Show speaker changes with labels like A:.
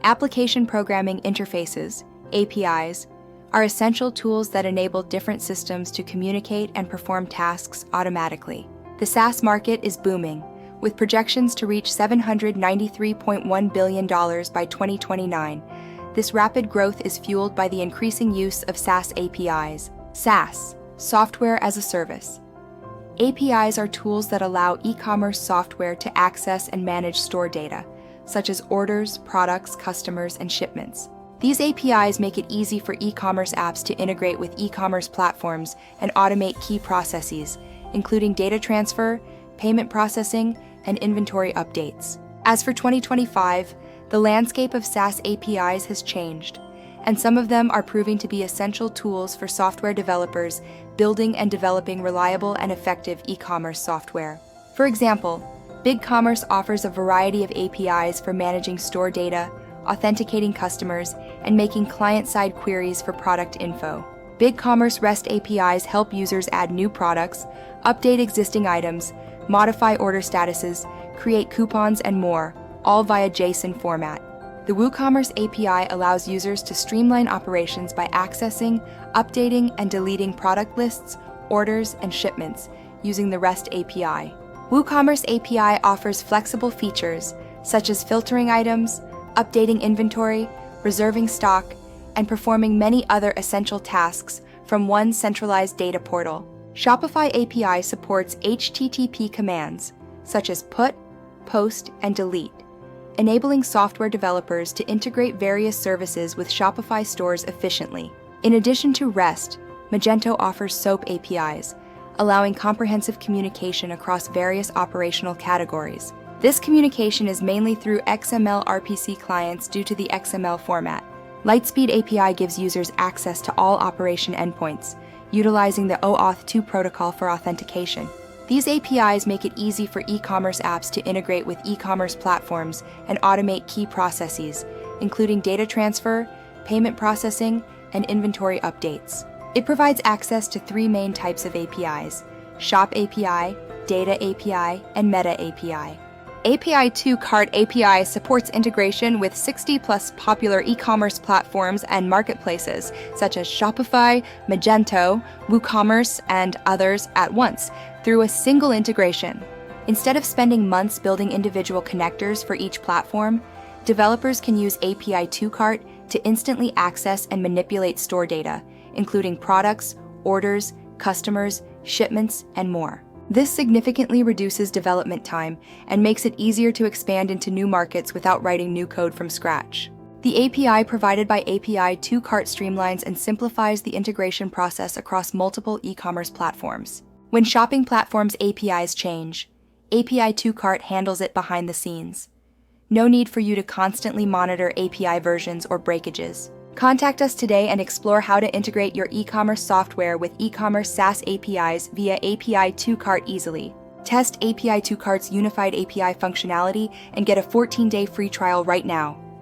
A: Application Programming Interfaces, APIs, are essential tools that enable different systems to communicate and perform tasks automatically. The SaaS market is booming, with projections to reach $793.1 billion by 2029. This rapid growth is fueled by the increasing use of SaaS APIs. SaaS, Software as a Service. APIs are tools that allow e-commerce software to access and manage store data, such as orders, products, customers, and shipments. These APIs make it easy for e-commerce apps to integrate with e-commerce platforms and automate key processes, including data transfer, payment processing, and inventory updates. As for 2025, the landscape of SaaS APIs has changed, and some of them are proving to be essential tools for software developers building and developing reliable and effective e-commerce software. For example, BigCommerce offers a variety of APIs for managing store data, authenticating customers, and making client-side queries for product info. BigCommerce REST APIs help users add new products, update existing items, modify order statuses, create coupons, and more, all via JSON format. The WooCommerce API allows users to streamline operations by accessing, updating, and deleting product lists, orders, and shipments using the REST API. WooCommerce API offers flexible features such as filtering items, updating inventory, reserving stock, and performing many other essential tasks from one centralized data portal. Shopify API supports HTTP commands such as put, post, and delete, enabling software developers to integrate various services with Shopify stores efficiently. In addition to REST, Magento offers SOAP APIs, allowing comprehensive communication across various operational categories. This communication is mainly through XML RPC clients due to the XML format. Lightspeed API gives users access to all operation endpoints, utilizing the OAuth 2 protocol for authentication. These APIs make it easy for e-commerce apps to integrate with e-commerce platforms and automate key processes, including data transfer, payment processing, and inventory updates. It provides access to three main types of APIs: Shop API, Data API, and Meta API. API 2 Cart API supports integration with 60+ popular e-commerce platforms and marketplaces such as Shopify, Magento, WooCommerce, and others at once through a single integration. Instead of spending months building individual connectors for each platform, developers can use API 2 Cart to instantly access and manipulate store data, including products, orders, customers, shipments, and more. This significantly reduces development time and makes it easier to expand into new markets without writing new code from scratch. The API provided by API 2 Cart streamlines and simplifies the integration process across multiple e-commerce platforms. When shopping platforms' APIs change, API 2 Cart handles it behind the scenes. No need for you to constantly monitor API versions or breakages. Contact us today and explore how to integrate your e-commerce software with e-commerce SaaS APIs via API 2 Cart easily. Test API 2 Cart's unified API functionality and get a 14-day free trial right now.